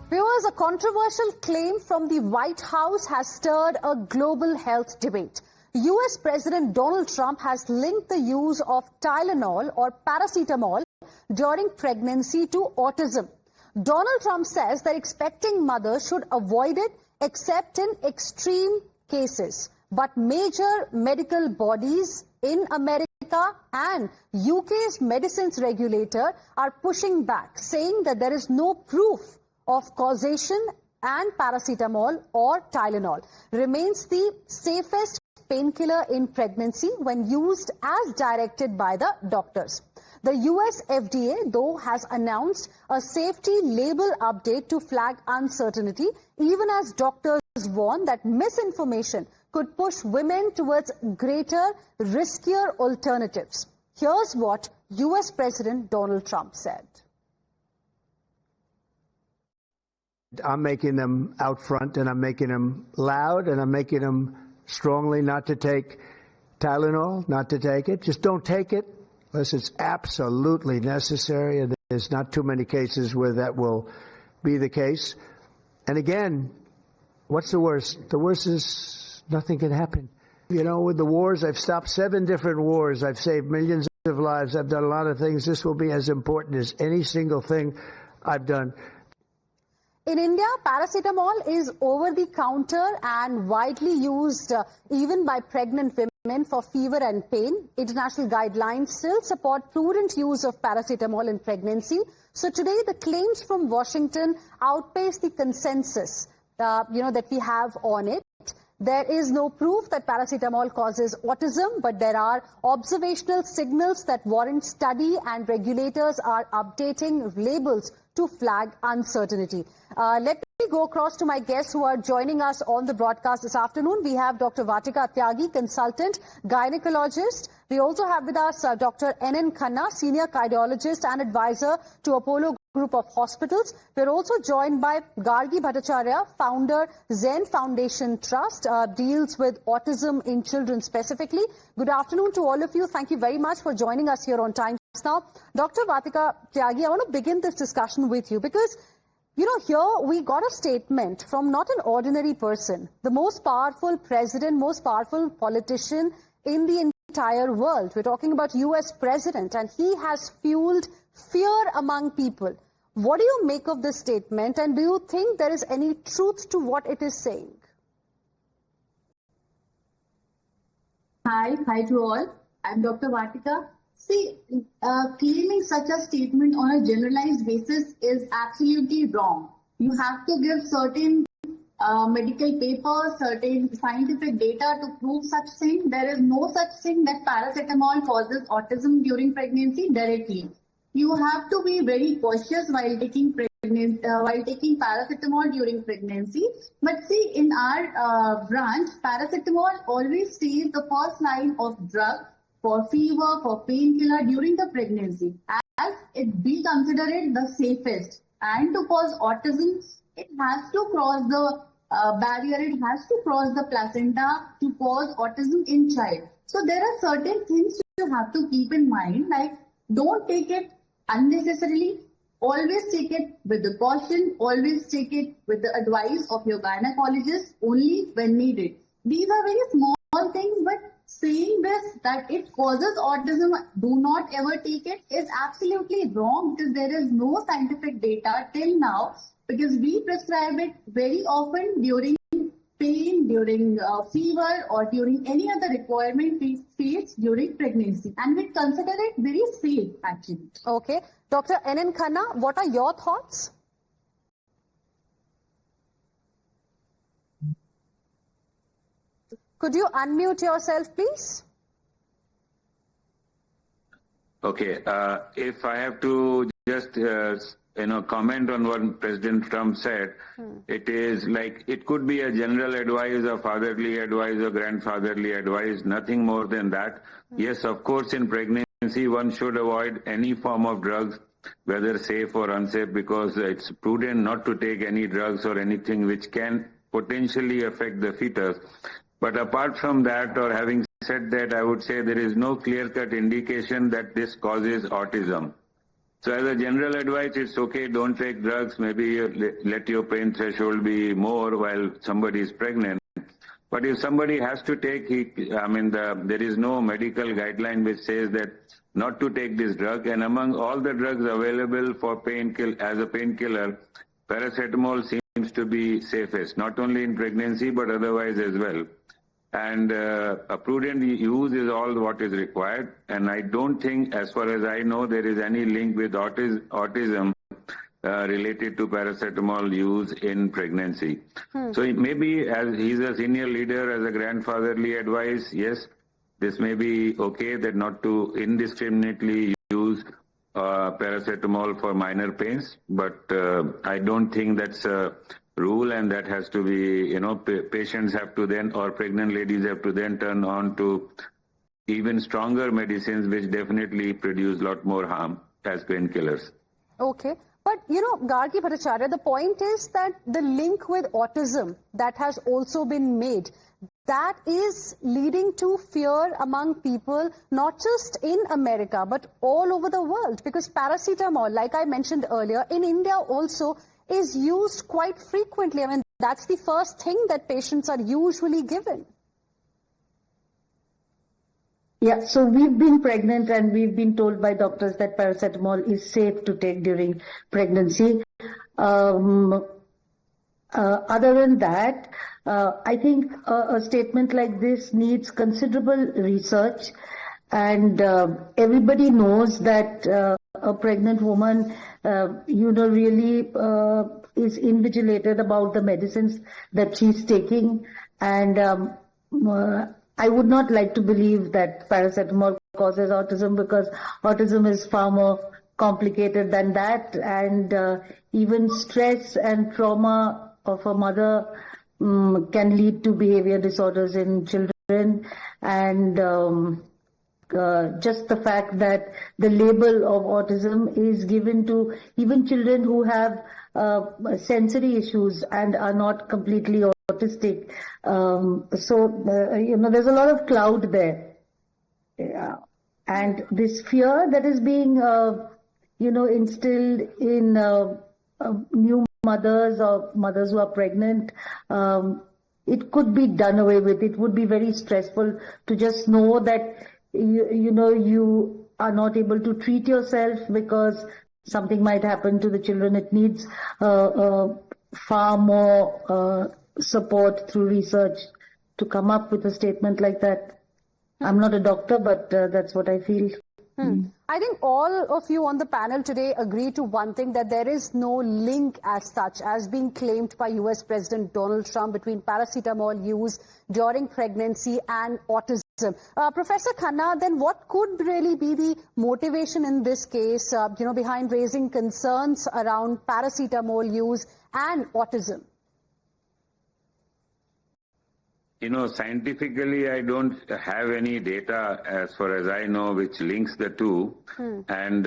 Viewers, a controversial claim from the White House has stirred a global health debate. US President Donald Trump has linked the use of Tylenol or paracetamol during pregnancy to autism. Donald Trump says that expecting mothers should avoid it except in extreme cases. But major medical bodies in America and UK's medicines regulator are pushing back, saying that there is no proof of causation and paracetamol or Tylenol remains the safest painkiller in pregnancy when used as directed by the doctors. The US FDA, though, has announced a safety label update to flag uncertainty, even as doctors warn that misinformation could push women towards greater, riskier alternatives. Here's what US President Donald Trump said. I'm making them out front, and I'm making them loud, and I'm making them strongly not to take Tylenol, not to take it. Just don't take it unless it's absolutely necessary, and there's not too many cases where that will be the case. And again, what's the worst? The worst is nothing can happen. You know, with the wars, I've stopped 7 different wars. I've saved millions of lives. I've done a lot of things. This will be as important as any single thing I've done. In India, paracetamol is over-the-counter and widely used even by pregnant women for fever and pain. International guidelines still support prudent use of paracetamol in pregnancy. So today, the claims from Washington outpace the consensus, that we have on it. There is no proof that paracetamol causes autism, but there are observational signals that warrant study, and regulators are updating labels to flag uncertainty. Let me go across to my guests who are joining us on the broadcast this afternoon. We have Dr. Vatika Tyagi, consultant gynecologist. We also have with us Dr. N.N. Khanna, senior cardiologist and advisor to Apollo Group of Hospitals. We're also joined by Gargi Bhattacharya, founder, Zen Foundation Trust, deals with autism in children specifically. Good afternoon to all of you. Thank you very much for joining us here on Times Now. Dr. Vatika Tyagi, I want to begin this discussion with you because, here we got a statement from not an ordinary person, the most powerful president, most powerful politician in the entire world. We're talking about US president, and he has fueled fear among people. What do you make of this statement, and do you think there is any truth to what it is saying? Hi to all. I'm Dr. Vatika. See, claiming such a statement on a generalized basis is absolutely wrong. You have to give certain medical papers, certain scientific data to prove such thing. There is no such thing that paracetamol causes autism during pregnancy directly. You have to be very cautious while taking paracetamol during pregnancy. But see, in our branch, paracetamol always stays the first line of drug for fever, for painkiller during the pregnancy, as we consider it the safest. And to cause autism, it has to cross the barrier, it has to cross the placenta to cause autism in child. So there are certain things you have to keep in mind, like don't take it unnecessarily, always take it with the caution, always take it with the advice of your gynecologist only when needed. These are very small things, but saying this, that it causes autism, do not ever take it, is absolutely wrong, because there is no scientific data till now, because we prescribe it very often during pain, during fever, or during any other requirement we face during pregnancy, and we consider it very safe actually. Okay. Dr. N.N. Khanna, what are your thoughts? Could you unmute yourself, please? Okay. If I have to just comment on what President Trump said, it is like it could be a general advice, a fatherly advice, or grandfatherly advice, nothing more than that. Yes, of course, in pregnancy, one should avoid any form of drugs, whether safe or unsafe, because it's prudent not to take any drugs or anything which can potentially affect the fetus. But apart from that, or having said that, I would say there is no clear-cut indication that this causes autism. So as a general advice, it's okay, don't take drugs. Maybe you let your pain threshold be more while somebody is pregnant. But if somebody has to take, there is no medical guideline which says that not to take this drug. And among all the drugs available for as a painkiller, paracetamol seems to be safest, not only in pregnancy but otherwise as well. And a prudent use is all what is required. And I don't think, as far as I know, there is any link with autism related to paracetamol use in pregnancy. So maybe as he's a senior leader, as a grandfatherly advice, yes, this may be okay that not to indiscriminately use paracetamol for minor pains, but I don't think that's a rule, and that has to be, patients have to then, or pregnant ladies have to then turn on to even stronger medicines which definitely produce a lot more harm as painkillers. Okay. But, Gargi Bhattacharya, the point is that the link with autism that has also been made, that is leading to fear among people, not just in America, but all over the world. Because paracetamol, like I mentioned earlier, in India also is used quite frequently. I mean, that's the first thing that patients are usually given. Yeah, so we've been pregnant and we've been told by doctors that paracetamol is safe to take during pregnancy. Other than that, I think a statement like this needs considerable research, and everybody knows that a pregnant woman, really is invigilated about the medicines that she's taking, and I would not like to believe that paracetamol causes autism, because autism is far more complicated than that, and even stress and trauma of a mother can lead to behavior disorders in children, and just the fact that the label of autism is given to even children who have sensory issues and are not completely autistic. There's a lot of cloud there. Yeah. And this fear that is being, instilled in new mothers or mothers who are pregnant, it could be done away with. It would be very stressful to just know that, you are not able to treat yourself because something might happen to the children. It needs far more support through research to come up with a statement like that. I'm not a doctor, but that's what I feel. I think all of you on the panel today agree to one thing, that there is no link as such as being claimed by US President Donald Trump between paracetamol use during pregnancy and autism. Professor Khanna, then what could really be the motivation in this case, behind raising concerns around paracetamol use and autism? Scientifically, I don't have any data, as far as I know, which links the two. And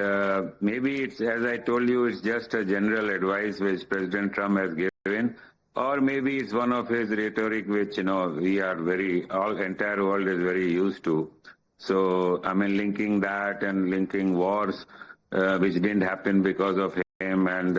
maybe it's, as I told you, it's just a general advice which President Trump has given. Or maybe it's one of his rhetoric which, we are entire world is very used to. So, linking that and linking wars, which didn't happen because of him, and,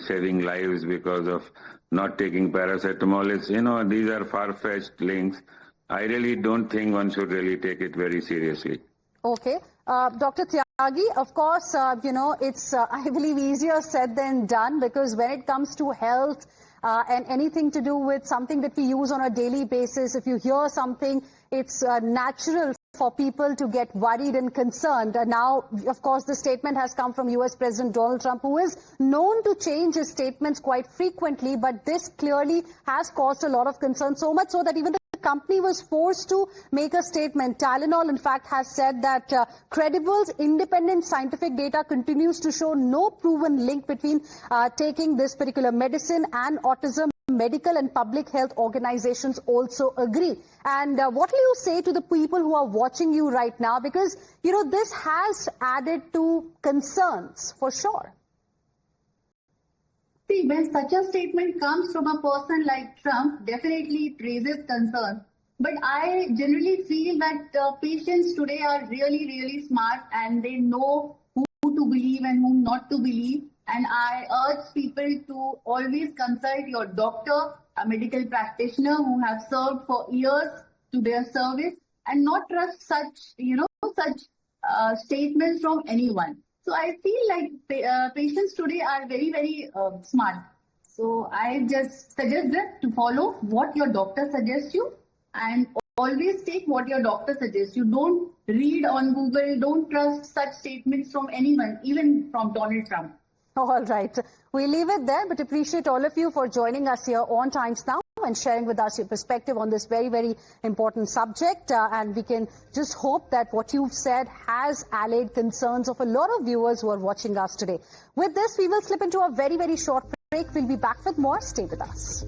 saving lives because of not taking paracetamol, these are far-fetched links. I really don't think one should really take it very seriously. Okay. Dr. Tyagi, of course, it's, I believe, easier said than done, because when it comes to health and anything to do with something that we use on a daily basis, if you hear something, it's natural for people to get worried and concerned. Now, of course, the statement has come from US President Donald Trump, who is known to change his statements quite frequently, but this clearly has caused a lot of concern, so much so that even the company was forced to make a statement. Tylenol, in fact, has said that credible, independent scientific data continues to show no proven link between taking this particular medicine and autism. Medical and public health organizations also agree. And what will you say to the people who are watching you right now? Because, this has added to concerns for sure. See, when such a statement comes from a person like Trump, definitely it raises concern. But I generally feel that patients today are really, really smart, and they know who to believe and whom not to believe. And I urge people to always consult your doctor, a medical practitioner who have served for years to their service, and not trust such, such statements from anyone. So I feel like patients today are very, very smart. So I just suggest them to follow what your doctor suggests you, and always take what your doctor suggests you. Don't read on Google, don't trust such statements from anyone, even from Donald Trump. All right. We'll leave it there, but appreciate all of you for joining us here on Times Now and sharing with us your perspective on this very, very important subject. And we can just hope that what you've said has allayed concerns of a lot of viewers who are watching us today. With this, we will slip into a very, very short break. We'll be back with more. Stay with us.